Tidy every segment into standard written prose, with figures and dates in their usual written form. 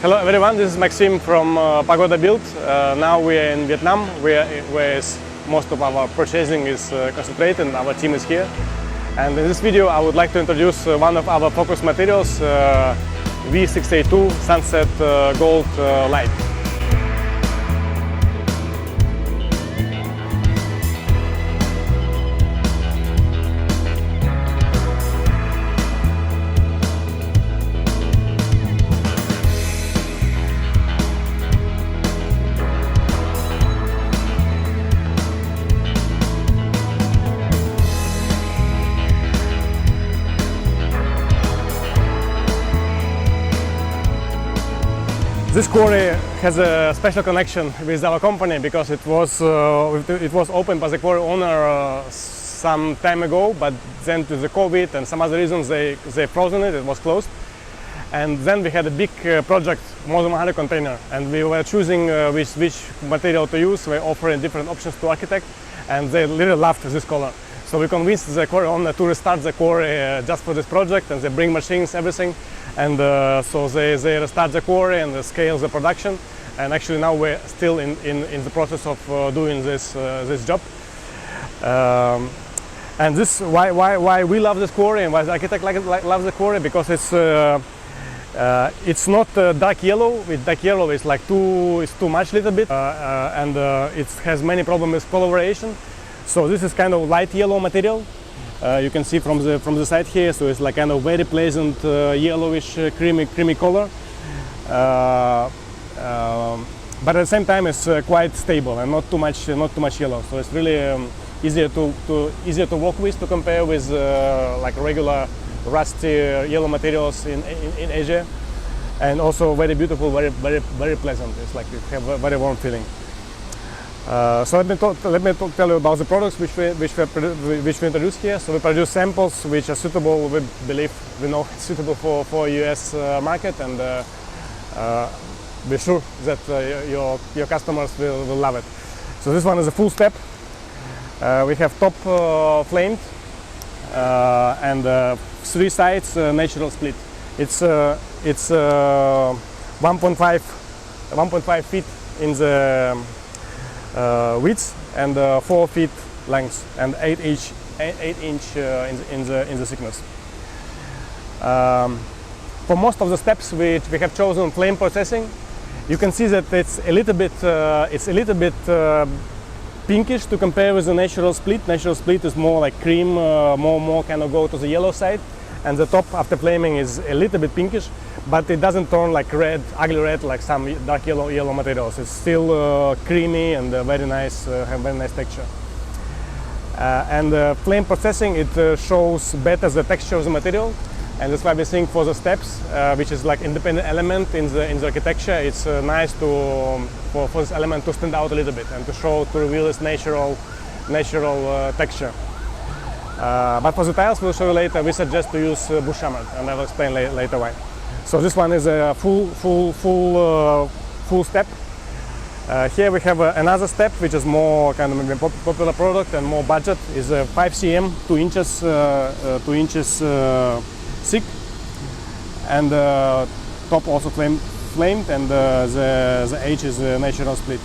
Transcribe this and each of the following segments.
Hello everyone, this is Maxim from Pagoda-Build. Now we are in Vietnam, where most of our purchasing is concentrated and our team is here. And in this video I would like to introduce one of our focus materials, V682 Sunset Gold Light. This quarry has a special connection with our company because it was opened by the quarry owner some time ago, but then due to the COVID and some other reasons they frozen it. It was closed, and then we had a big project, more than 100 container, and we were choosing which material to use. We were offering different options to architect, and they really loved this color. So we convinced the quarry owner to restart the quarry just for this project, and they bring machines, everything. And so they restart the quarry and scale the production, and actually now we're still in the process of doing this job. And this why we love this quarry and why the architect loves the quarry, because it's not dark yellow. With dark yellow it's like too much little bit, and it has many problems with coloration. So this is kind of light yellow material. You can see from the side here, so it's like kind of very pleasant yellowish, creamy color. But at the same time, it's quite stable and not too much yellow. So it's really easier to work with, to compare with like regular rusty yellow materials in Asia, and also very beautiful, very pleasant. It's like you have a very warm feeling. So let me tell you about the products which we introduced here. So we produce samples which are suitable, we know it's suitable for US market, and we're sure that your customers will love it. So this one is a full step. We have top flamed and 3 sides natural split. It's 1.5 feet in the width and 4 feet length and 8 inch in the thickness. For most of the steps we have chosen flame processing. You can see that it's a little bit pinkish to compare with the natural split. Natural split is more like cream, more kind of go to the yellow side, and the top after flaming is a little bit pinkish, but it doesn't turn like red, ugly red like some dark yellow materials. It's still creamy and very nice, have very nice texture. And flame processing, it shows better the texture of the material, and that's why we think for the steps, which is like independent element in the architecture, it's nice for this element to stand out a little bit and to reveal its natural texture. But for the tiles we'll show you later, we suggest to use bush hammered, and I will explain later why. So this one is a full step. Here we have another step which is more kind of maybe popular product and more budget. Is a 5 cm, 2 inches thick, and top also flamed, and the edge is a natural split.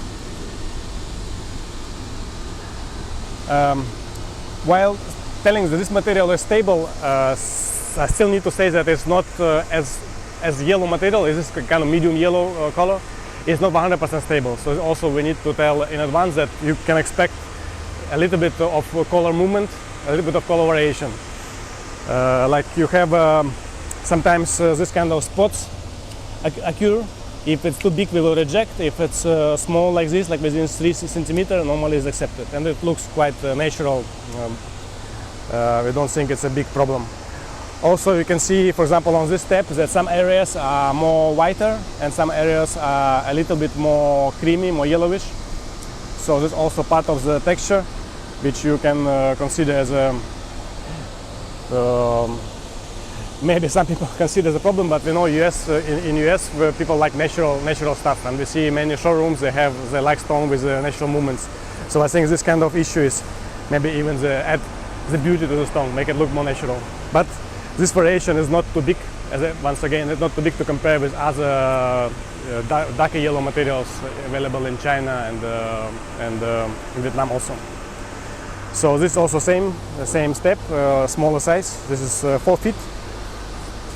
While telling that this material is stable, I still need to say that it's not as yellow material. It is kind of medium yellow color. It's not 100% stable. So also we need to tell in advance that you can expect a little bit of color movement, a little bit of color variation. Like you have sometimes this kind of spots occur. If it's too big, we will reject. If it's small like this, like within 3 centimeters, normally is accepted, and it looks quite natural. We don't think it's a big problem. Also, you can see, for example, on this step that some areas are more whiter and some areas are a little bit more creamy, more yellowish. So this is also part of the texture, which you can consider as a maybe some people consider the problem, but we know in US where people like natural stuff, and we see many showrooms they like stone with natural movements. So I think this kind of issue is maybe even add the beauty to the stone, make it look more natural. But This variation is not too big, once again, it's not too big to compare with other darker yellow materials available in China and in Vietnam also. So this is also the same step, smaller size. This is 4 feet.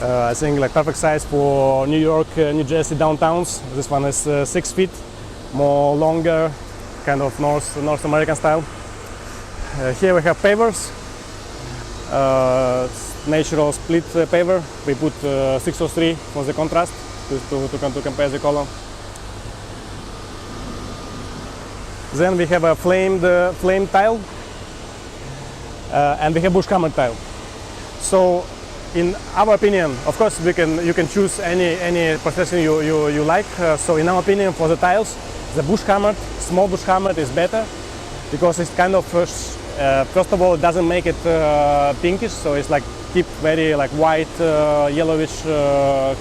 I think like perfect size for New York, New Jersey downtowns. This one is 6 feet, more longer, kind of North American style. Here we have pavers, natural split paver. We put 603 for the contrast to compare the color. Then we have a flame tile, and we have bush hammer tile. So, in our opinion, of course, you can choose any processing you like. So, in our opinion, for the tiles, the small bush hammered is better because it's kind of first of all, it doesn't make it pinkish, so it's like keep very like white, yellowish,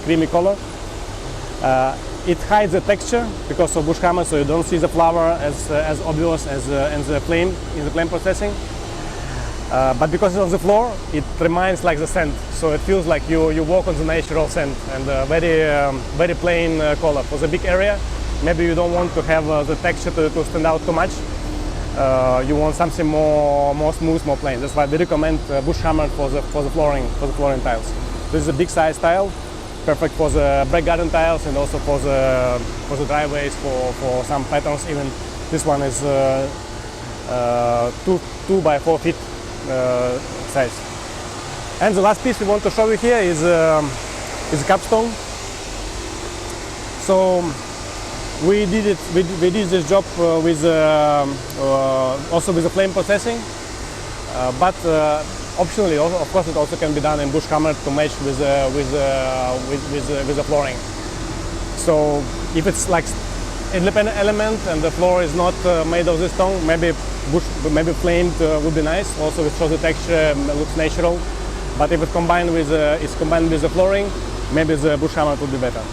creamy color. It hides the texture because of bush hammer, so you don't see the flower as obvious as in the flame processing. But because it's on the floor, it reminds like the sand, so it feels like you walk on the natural sand, and very plain color. For the big area, maybe you don't want to have the texture to stand out too much. You want something more smooth, more plain. That's why we recommend bush hammer for the flooring tiles. This is a big size tile, perfect for the back garden tiles and also for the driveways, for some patterns. Even this one is 2 by 4 feet size. And the last piece we want to show you here is Curbstone. So we did this job with also with the flame processing, but optionally, of course, it also can be done in bush hammer to match with the flooring. So if it's like independent element and the floor is not made of this stone, maybe flamed would be nice. Also, it shows the texture, looks natural. But if it's combined with the flooring, maybe the bush hammer would be better.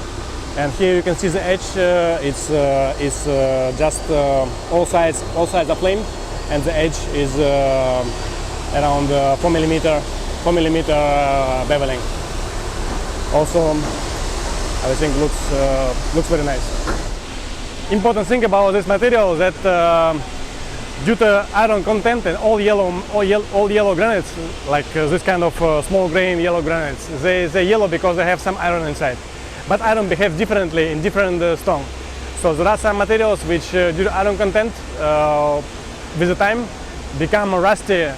And here you can see the edge. It's just all sides are flamed, and the edge is around 4 millimeter beveling. Also, I think looks very nice. Important thing about this material is that due to iron content and all yellow granites, like this kind of small grain yellow granites, they're yellow because they have some iron inside. But iron behaves differently in different stone. So there are some materials which, due to iron content, with the time become rusty.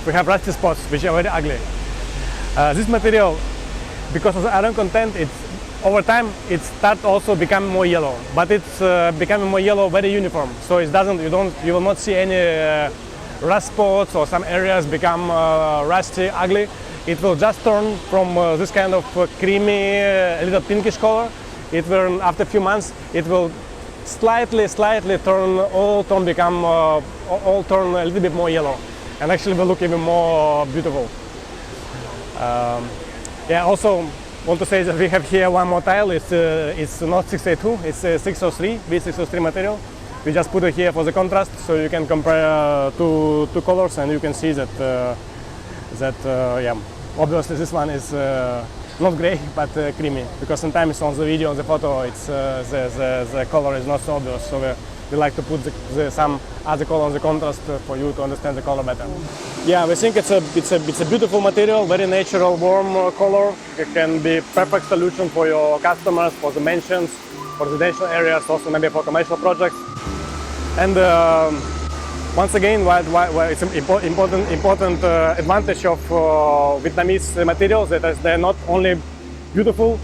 We have rusty spots which are very ugly. This material, because of the iron content, over time it starts also becoming more yellow. But it's becoming more yellow very uniform. So it doesn't. You will not see any rust spots or some areas become rusty, ugly. It will just turn from this kind of creamy, a little pinkish color. It will, after a few months, it will slightly turn a little bit more yellow, and actually will look even more beautiful. Yeah. Also, want to say that we have here one more tile. It's not 682. It's a 603 V683 material. We just put it here for the contrast, so you can compare two colors, and you can see that yeah. Obviously, this one is not gray, but creamy, because sometimes on the video, on the photo, it's the color is not so obvious. So we like to put some other color on the contrast for you to understand the color better. Yeah, we think it's a beautiful material, very natural, warm color. It can be perfect solution for your customers, for the mansions, for residential areas, also maybe for commercial projects. And once again, it's an important advantage of Vietnamese materials, that they're not only beautiful,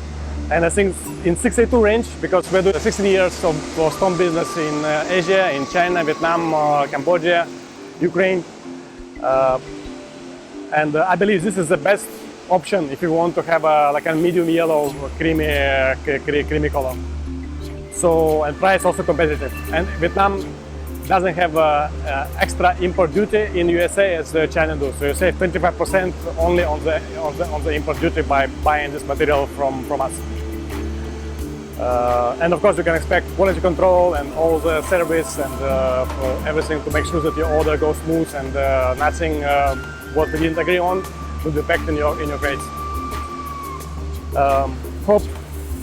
and I think in 682 range, because we're doing 16 years of stone business in Asia, in China, Vietnam, Cambodia, Ukraine, and I believe this is the best option if you want to have like a medium yellow, creamy color. So, and price also competitive. And Vietnam doesn't have extra import duty in USA as China does. So you save 25% only on the import duty by buying this material from us. And of course, you can expect quality control and all the service and everything to make sure that your order goes smooth and nothing what we didn't agree on will be packed in your crates. Hope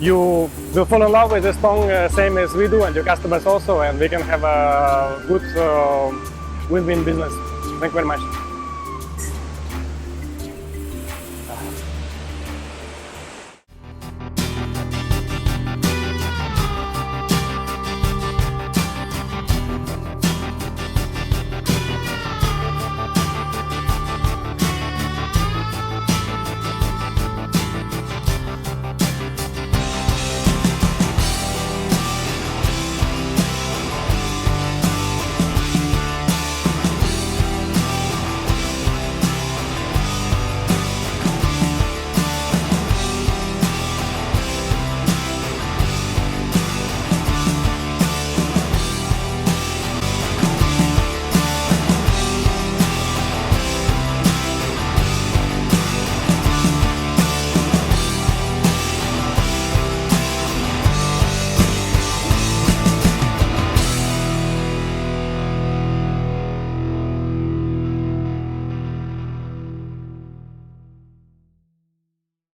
you will fall in love with this song same as we do, and your customers also, and we can have a good win-win business. Thank you very much.